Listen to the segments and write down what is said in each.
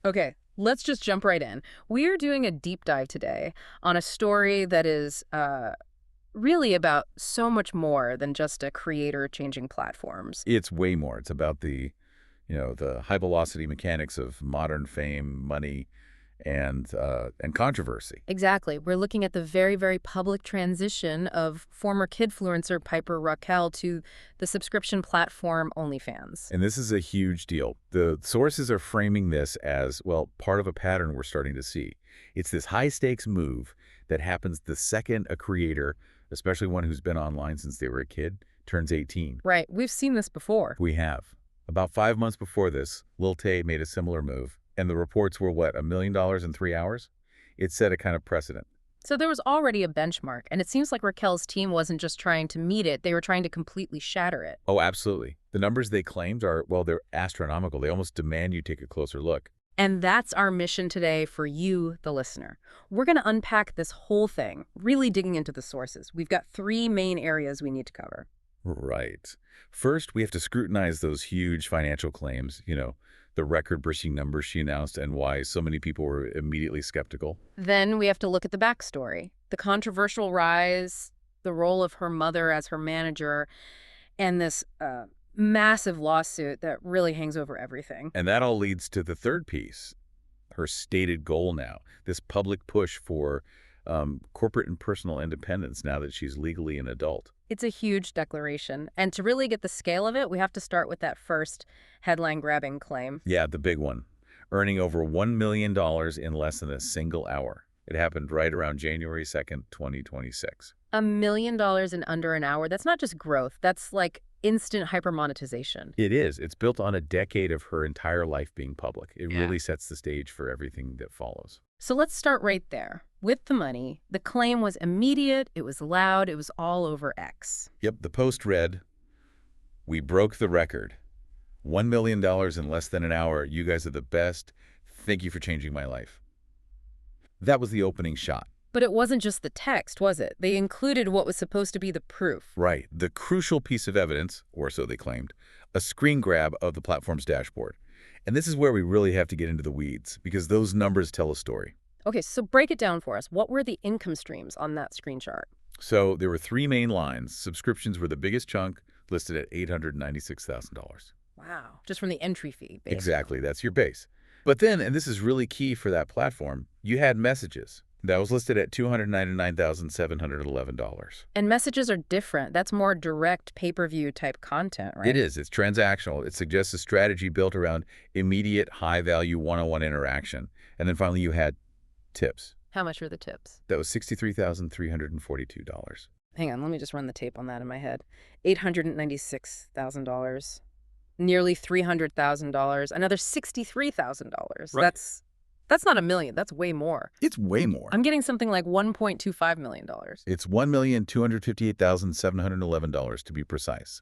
Okay, let's just jump right in. We are doing a deep dive today on a story that is really about so much more than just a creator changing platforms. It's way more. It's about the high velocity mechanics of modern fame, money, and controversy. Exactly. We're looking at the very, very public transition of former kidfluencer Piper Rockelle to the subscription platform OnlyFans. And this is a huge deal. The sources are framing this as, well, part of a pattern we're starting to see. It's this high-stakes move that happens the second a creator, especially one who's been online since they were a kid, turns 18. Right. We've seen this before. We have. About 5 months before this, Lil Tay made a similar move, and the reports were, what, $1 million in 3 hours? It set a kind of precedent. So there was already a benchmark, and it seems like Raquel's team wasn't just trying to meet it, they were trying to completely shatter it. Oh, absolutely. The numbers they claimed are, well, they're astronomical. They almost demand you take a closer look. And that's our mission today for you, the listener. We're going to unpack this whole thing, really digging into the sources. We've got 3 main areas we need to cover. Right. First, we have to scrutinize those huge financial claims, the record-breaking numbers she announced and why so many people were immediately skeptical. Then we have to look at the backstory, the controversial rise, the role of her mother as her manager, and this massive lawsuit that really hangs over everything. And that all leads to the third piece, her stated goal now, this public push for corporate and personal independence now that she's legally an adult. It's a huge declaration. And to really get the scale of it, we have to start with that first headline-grabbing claim. Yeah, the big one. Earning over $1 million in less than a single hour. It happened right around January 2nd, 2026. $1 million in under an hour, that's not just growth. That's like instant hypermonetization. It is. It's built on a decade of her entire life being public. It really sets the stage for everything that follows. So let's start right there. With the money, the claim was immediate, it was loud, it was all over X. Yep, the post read, "We broke the record. $1 million in less than an hour. You guys are the best. Thank you for changing my life." That was the opening shot. But it wasn't just the text, was it? They included what was supposed to be the proof. Right. The crucial piece of evidence, or so they claimed, a screen grab of the platform's dashboard. And this is where we really have to get into the weeds, because those numbers tell a story. Okay, so break it down for us. What were the income streams on that screen chart? So there were 3 main lines. Subscriptions were the biggest chunk, listed at $896,000. Wow. Just from the entry fee, basically. Exactly. That's your base. But then, and this is really key for that platform, you had messages. That was listed at $299,711. And messages are different. That's more direct pay-per-view type content, right? It is. It's transactional. It suggests a strategy built around immediate, high-value one-on-one interaction. And then finally, you had tips. How much were the tips? That was $63,342. Hang on, let me just run the tape on that in my head. $896,000, nearly $300,000, another $63,000. Right. That's not $1 million. That's way more. It's way more. I'm getting something like $1.25 million. It's $1,258,711 to be precise.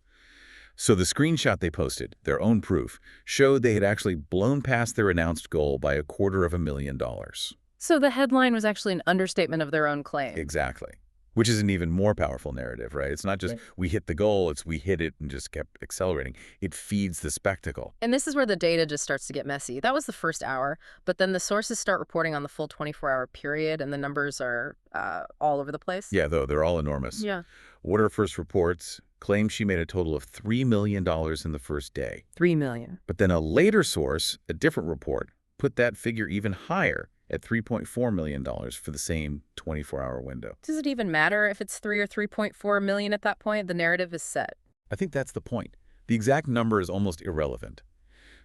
So the screenshot they posted, their own proof, showed they had actually blown past their announced goal by $250,000. So the headline was actually an understatement of their own claim. Exactly. Which is an even more powerful narrative, right? It's not just we hit the goal, it's we hit it and just kept accelerating. It feeds the spectacle. And this is where the data just starts to get messy. That was the first hour, but then the sources start reporting on the full 24-hour period, and the numbers are all over the place. Yeah, though, they're all enormous. Yeah. What her first reports claim she made a total of $3 million in the first day. $3 million. But then a later source, a different report, put that figure even higher at $3.4 million for the same 24-hour window. Does it even matter if it's 3 or 3.4 million at that point? The narrative is set. I think that's the point. The exact number is almost irrelevant.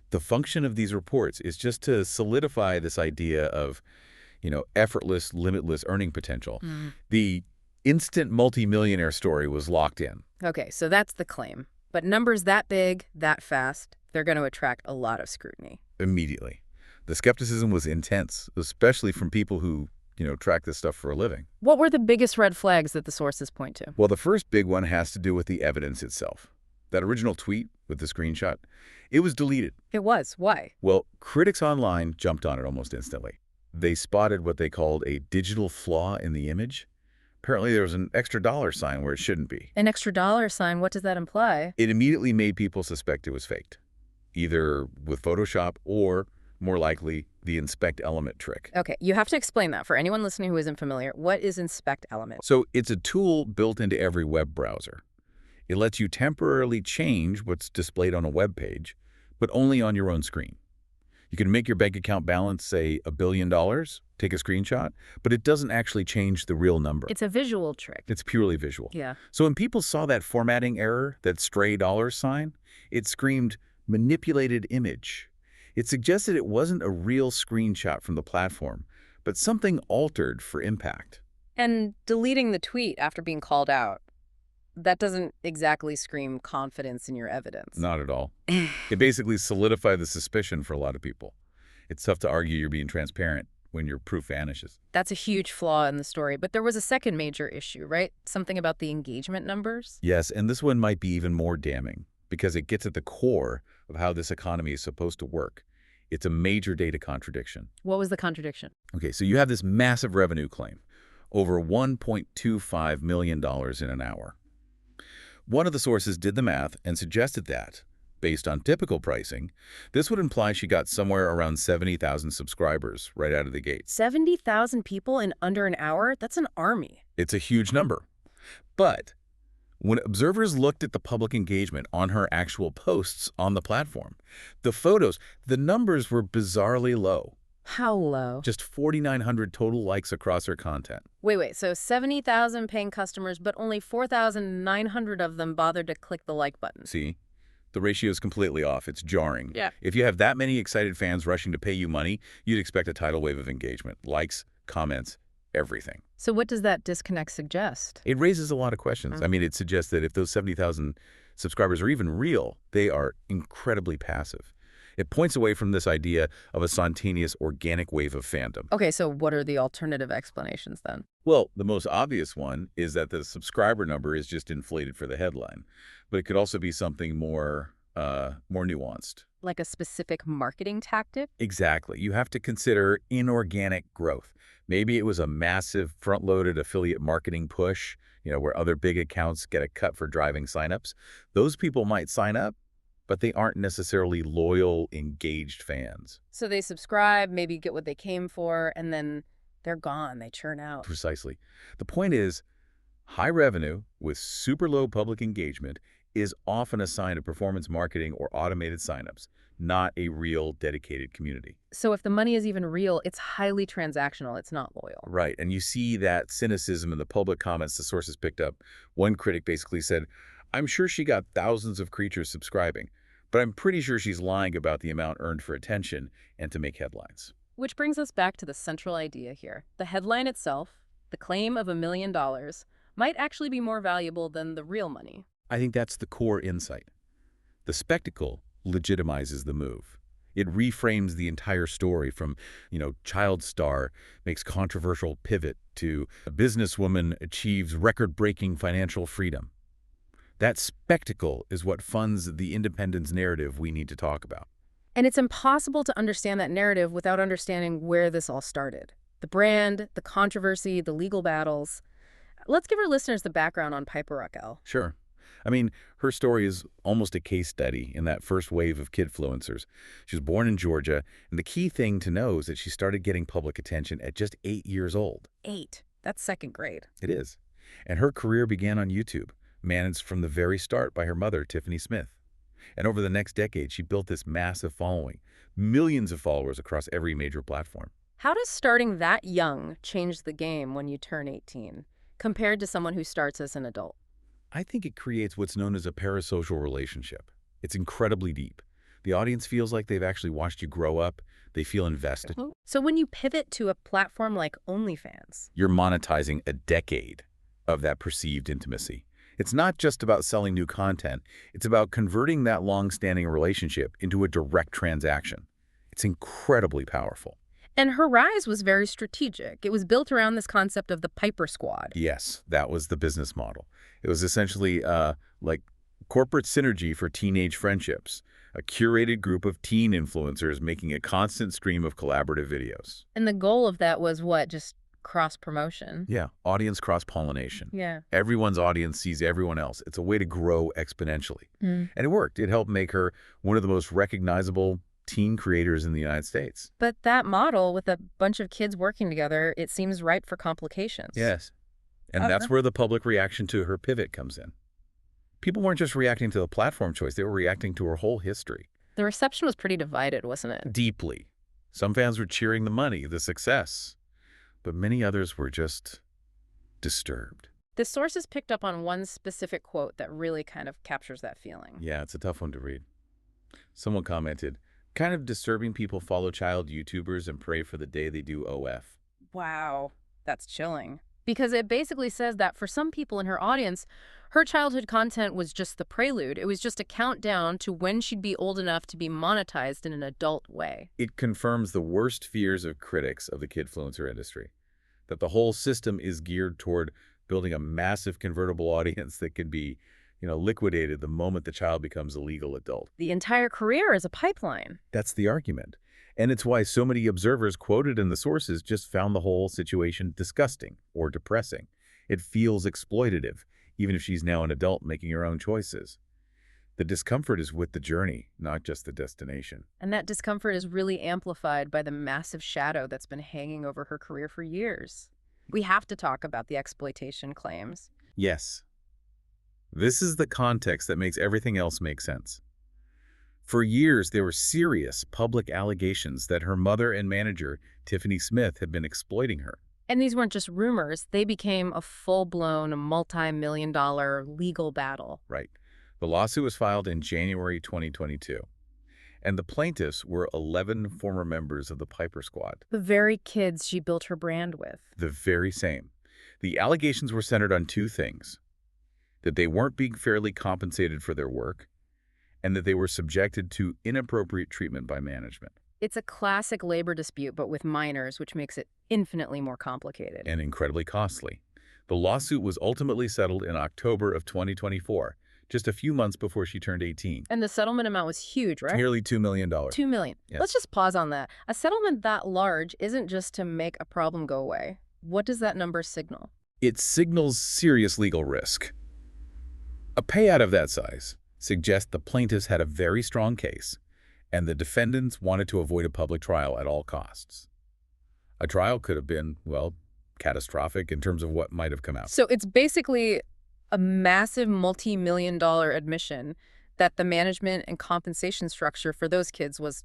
The function of these reports is just to solidify this idea of, effortless, limitless earning potential. The instant multimillionaire story was locked in. Okay, so that's the claim. But numbers that big, that fast, they're going to attract a lot of scrutiny. Immediately. The skepticism was intense, especially from people who, track this stuff for a living. What were the biggest red flags that the sources point to? Well, the first big one has to do with the evidence itself. That original tweet with the screenshot, it was deleted. It was. Why? Well, critics online jumped on it almost instantly. They spotted what they called a digital flaw in the image. Apparently, there was an extra dollar sign where it shouldn't be. An extra dollar sign, what does that imply? It immediately made people suspect it was faked, either with Photoshop or, more likely, the inspect element trick. Okay, you have to explain that for anyone listening who isn't familiar. What is inspect element? So it's a tool built into every web browser. It lets you temporarily change what's displayed on a web page, but only on your own screen. You can make your bank account balance, say, $1 billion, take a screenshot, but it doesn't actually change the real number. It's a visual trick. It's purely visual. Yeah. So when people saw that formatting error, that stray dollar sign, it screamed, manipulated image. It suggested it wasn't a real screenshot from the platform, but something altered for impact. And deleting the tweet after being called out, that doesn't exactly scream confidence in your evidence. Not at all. It basically solidified the suspicion for a lot of people. It's tough to argue you're being transparent when your proof vanishes. That's a huge flaw in the story. But there was a second major issue, right? Something about the engagement numbers? Yes, and this one might be even more damning because it gets at the core of how this economy is supposed to work. It's a major data contradiction. What was the contradiction? Okay, so you have this massive revenue claim, over $1.25 million in an hour. One of the sources did the math and suggested that, based on typical pricing, this would imply she got somewhere around 70,000 subscribers right out of the gate. 70,000 people in under an hour? That's an army. It's a huge number. But when observers looked at the public engagement on her actual posts on the platform, the photos, the numbers were bizarrely low. How low? Just 4,900 total likes across her content. Wait, so 70,000 paying customers, but only 4,900 of them bothered to click the like button. See? The ratio is completely off. It's jarring. Yeah. If you have that many excited fans rushing to pay you money, you'd expect a tidal wave of engagement. Likes, comments, everything. So what does that disconnect suggest? It raises a lot of questions. I mean, it suggests that if those 70,000 subscribers are even real, they are incredibly passive. It points away from this idea of a spontaneous, organic wave of fandom. Okay, so what are the alternative explanations then? Well, the most obvious one is that the subscriber number is just inflated for the headline. But it could also be something more nuanced. Like a specific marketing tactic? Exactly. You have to consider inorganic growth. Maybe it was a massive front-loaded affiliate marketing push, where other big accounts get a cut for driving signups. Those people might sign up, but they aren't necessarily loyal, engaged fans. So they subscribe, maybe get what they came for, and then they're gone. They churn out. Precisely. The point is, high revenue with super low public engagement is often a sign of performance marketing or automated signups, not a real dedicated community. So if the money is even real, it's highly transactional. It's not loyal. Right, and you see that cynicism in the public comments the sources picked up. One critic basically said, "I'm sure she got thousands of creatures subscribing, but I'm pretty sure she's lying about the amount earned for attention and to make headlines." Which brings us back to the central idea here. The headline itself, the claim of $1 million, might actually be more valuable than the real money. I think that's the core insight. The spectacle legitimizes the move. It reframes the entire story from, child star makes controversial pivot to a businesswoman achieves record-breaking financial freedom. That spectacle is what funds the independence narrative we need to talk about. And it's impossible to understand that narrative without understanding where this all started. The brand, the controversy, the legal battles. Let's give our listeners the background on Piper Rockelle. Sure. I mean, her story is almost a case study in that first wave of kidfluencers. She was born in Georgia, and the key thing to know is that she started getting public attention at just 8 years old. 8? That's second grade. It is. And her career began on YouTube, managed from the very start by her mother, Tiffany Smith. And over the next decade, she built this massive following, millions of followers across every major platform. How does starting that young change the game when you turn 18, compared to someone who starts as an adult? I think it creates what's known as a parasocial relationship. It's incredibly deep. The audience feels like they've actually watched you grow up. They feel invested. So when you pivot to a platform like OnlyFans, you're monetizing a decade of that perceived intimacy. It's not just about selling new content. It's about converting that long-standing relationship into a direct transaction. It's incredibly powerful. And her rise was very strategic. It was built around this concept of the Piper Squad. Yes, that was the business model. It was essentially like corporate synergy for teenage friendships, a curated group of teen influencers making a constant stream of collaborative videos. And the goal of that was what? Just cross-promotion? Yeah, audience cross-pollination. Yeah. Everyone's audience sees everyone else. It's a way to grow exponentially. And it worked. It helped make her one of the most recognizable teen creators in the United States. But that model with a bunch of kids working together, it seems ripe for complications. Yes. And that's where the public reaction to her pivot comes in. People weren't just reacting to the platform choice, they were reacting to her whole history. The reception was pretty divided, wasn't it? Deeply. Some fans were cheering the money, the success, but many others were just disturbed. The sources picked up on one specific quote that really kind of captures that feeling. Yeah, it's a tough one to read. Someone commented, kind of disturbing people follow child YouTubers and pray for the day they do OF. Wow, that's chilling. Because it basically says that for some people in her audience, her childhood content was just the prelude. It was just a countdown to when she'd be old enough to be monetized in an adult way. It confirms the worst fears of critics of the kidfluencer industry, that the whole system is geared toward building a massive convertible audience that can be, liquidated the moment the child becomes a legal adult. The entire career is a pipeline. That's the argument. And it's why so many observers quoted in the sources just found the whole situation disgusting or depressing. It feels exploitative, even if she's now an adult making her own choices. The discomfort is with the journey, not just the destination. And that discomfort is really amplified by the massive shadow that's been hanging over her career for years. We have to talk about the exploitation claims. Yes. This is the context that makes everything else make sense. For years, there were serious public allegations that her mother and manager, Tiffany Smith, had been exploiting her. And these weren't just rumors. They became a full-blown, multi-million-dollar legal battle. Right. The lawsuit was filed in January 2022. And the plaintiffs were 11 former members of the Piper Squad. The very kids she built her brand with. The very same. The allegations were centered on two things: that they weren't being fairly compensated for their work, and that they were subjected to inappropriate treatment by management. It's a classic labor dispute, but with minors, which makes it infinitely more complicated. And incredibly costly. The lawsuit was ultimately settled in October of 2024, just a few months before she turned 18. And the settlement amount was huge, right? Nearly $2 million. $2 million. Yes. Let's just pause on that. A settlement that large isn't just to make a problem go away. What does that number signal? It signals serious legal risk. A payout of that size suggests the plaintiffs had a very strong case, and the defendants wanted to avoid a public trial at all costs. A trial could have been, catastrophic in terms of what might have come out. So it's basically a massive multi-million-dollar admission that the management and compensation structure for those kids was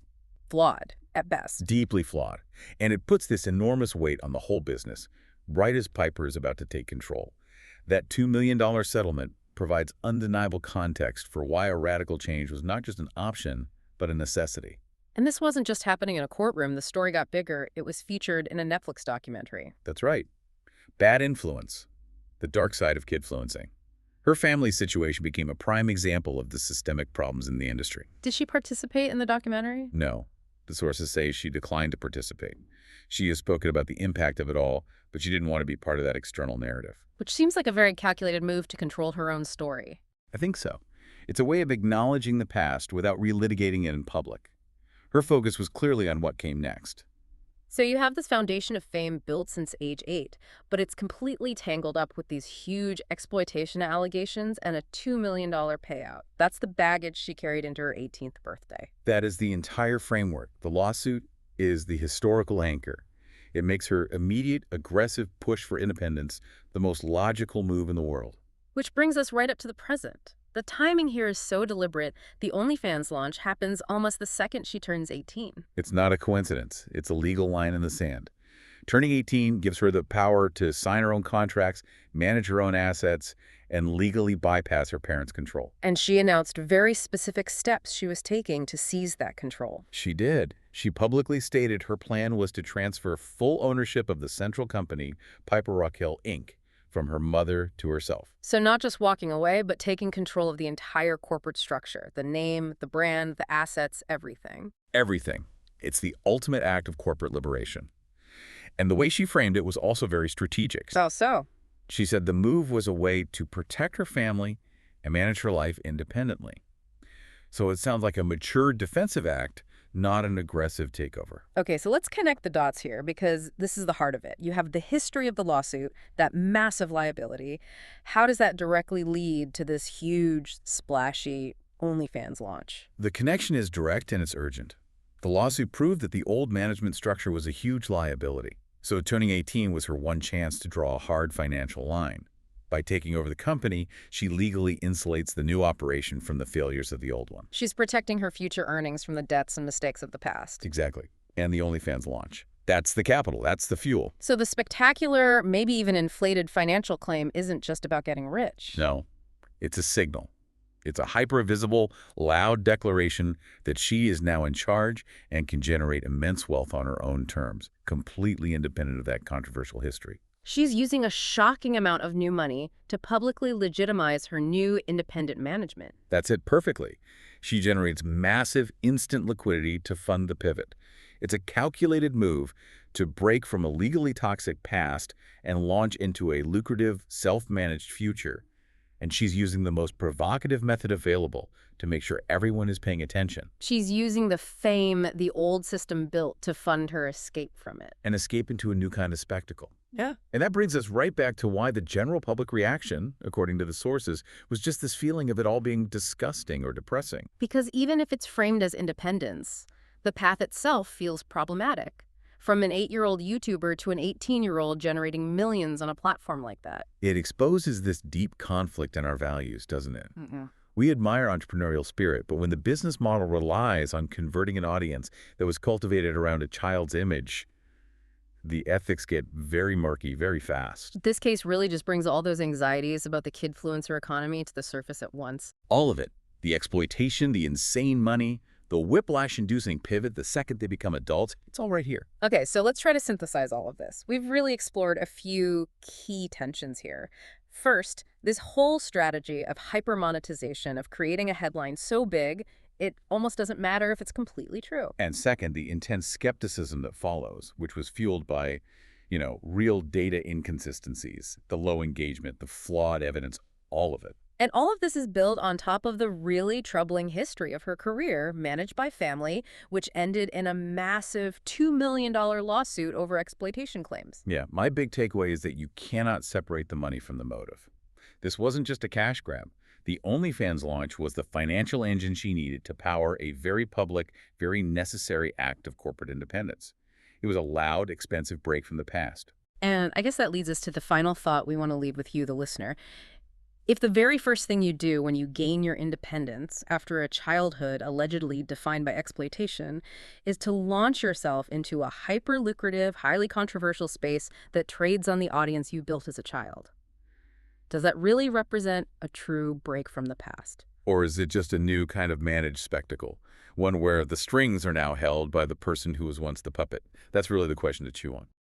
flawed at best. Deeply flawed. And it puts this enormous weight on the whole business, right as Piper is about to take control. That $2 million settlement provides undeniable context for why a radical change was not just an option, but a necessity. And this wasn't just happening in a courtroom. The story got bigger. It was featured in a Netflix documentary. That's right. Bad Influence, the dark side of kidfluencing. Her family's situation became a prime example of the systemic problems in the industry. Did she participate in the documentary? No. The sources say she declined to participate. She has spoken about the impact of it all, but she didn't want to be part of that external narrative. Which seems like a very calculated move to control her own story. I think so. It's a way of acknowledging the past without relitigating it in public. Her focus was clearly on what came next. So you have this foundation of fame built since age 8, but it's completely tangled up with these huge exploitation allegations and a $2 million payout. That's the baggage she carried into her 18th birthday. That is the entire framework. The lawsuit is the historical anchor. It makes her immediate, aggressive push for independence the most logical move in the world. Which brings us right up to the present. The timing here is so deliberate. The OnlyFans launch happens almost the second she turns 18. It's not a coincidence. It's a legal line in the sand. Turning 18 gives her the power to sign her own contracts, manage her own assets, and legally bypass her parents' control. And she announced very specific steps she was taking to seize that control. She did. She publicly stated her plan was to transfer full ownership of the central company, Piper Rockelle, Inc., from her mother to herself. So not just walking away, but taking control of the entire corporate structure, the name, the brand, the assets, everything. Everything. It's the ultimate act of corporate liberation. And the way she framed it was also very strategic. So? She said the move was a way to protect her family and manage her life independently. So it sounds like a mature defensive act, not an aggressive takeover. Okay, so let's connect the dots here because this is the heart of it. You have the history of the lawsuit, that massive liability. How does that directly lead to this huge, splashy OnlyFans launch? The connection is direct and it's urgent. The lawsuit proved that the old management structure was a huge liability. So turning 18 was her one chance to draw a hard financial line. By taking over the company, she legally insulates the new operation from the failures of the old one. She's protecting her future earnings from the debts and mistakes of the past. Exactly. And the OnlyFans launch. That's the capital. That's the fuel. So the spectacular, maybe even inflated financial claim isn't just about getting rich. No, it's a signal. It's a hyper-visible, loud declaration that she is now in charge and can generate immense wealth on her own terms, completely independent of that controversial history. She's using a shocking amount of new money to publicly legitimize her new independent management. That's it perfectly. She generates massive instant liquidity to fund the pivot. It's a calculated move to break from a legally toxic past and launch into a lucrative, self-managed future. And she's using the most provocative method available to make sure everyone is paying attention. She's using the fame the old system built to fund her escape from it. And escape into a new kind of spectacle. Yeah. And that brings us right back to why the general public reaction, according to the sources, was just this feeling of it all being disgusting or depressing. Because even if it's framed as independence, the path itself feels problematic. From an 8-year-old YouTuber to an 18-year-old generating millions on a platform like that. It exposes this deep conflict in our values, doesn't it? Mm-mm. We admire entrepreneurial spirit, but when the business model relies on converting an audience that was cultivated around a child's image, the ethics get very murky very fast. This case really just brings all those anxieties about the kidfluencer economy to the surface at once. All of it. The exploitation, the insane money, the whiplash-inducing pivot the second they become adults, it's all right here. Okay, so let's try to synthesize all of this. We've really explored a few key tensions here. First, this whole strategy of hyper-monetization, of creating a headline so big, it almost doesn't matter if it's completely true. And second, the intense skepticism that follows, which was fueled by, real data inconsistencies, the low engagement, the flawed evidence, all of it. And all of this is built on top of the really troubling history of her career, managed by family, which ended in a massive $2 million lawsuit over exploitation claims. Yeah, my big takeaway is that you cannot separate the money from the motive. This wasn't just a cash grab. The OnlyFans launch was the financial engine she needed to power a very public, very necessary act of corporate independence. It was a loud, expensive break from the past. And I guess that leads us to the final thought we want to leave with you, the listener. If the very first thing you do when you gain your independence after a childhood allegedly defined by exploitation is to launch yourself into a hyper-lucrative, highly controversial space that trades on the audience you built as a child, does that really represent a true break from the past? Or is it just a new kind of managed spectacle, one where the strings are now held by the person who was once the puppet? That's really the question to chew on.